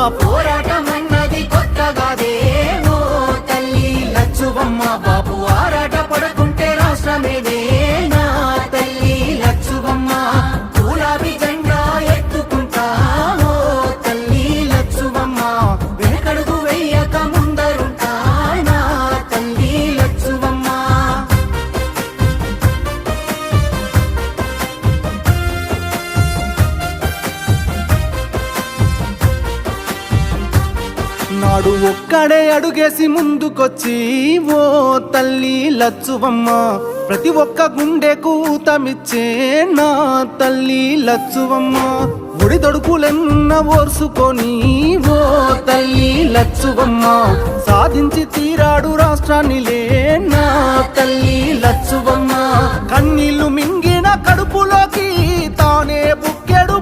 పోరాటమన్నది కొత్తగాదేమో తల్లి లచ్చువమ్మ బాబు ఆరాట పడుకుంటే రాష్ట్రమేదే నా తల్లి లచ్చువమ్మ గులాబీ జెండా ఎత్తుకుంటామో తల్లి లచ్చువమ్మ వెనకడుగు వెయ్యక ముందరుంటా నా తల్లి లచ్చువమ్మ. నాడు ఒక్కడే అడుగేసి ముందుకొచ్చి ఓ తల్లి లచ్చువమ్మ ప్రతి ఒక్క గుండెకు ఊతమిచ్చే నా తల్లి లచ్చువమ్మ. ఒడి దొడుకులెన్న ఓర్సుకొని ఓ తల్లి లచ్చువమ్మ సాధించి తీరాడు రాష్ట్రాన్నిలే నా తల్లి లచ్చువమ్మ. కన్నీళ్లు మింగిన కడుపులోకి తానే బుక్కెడు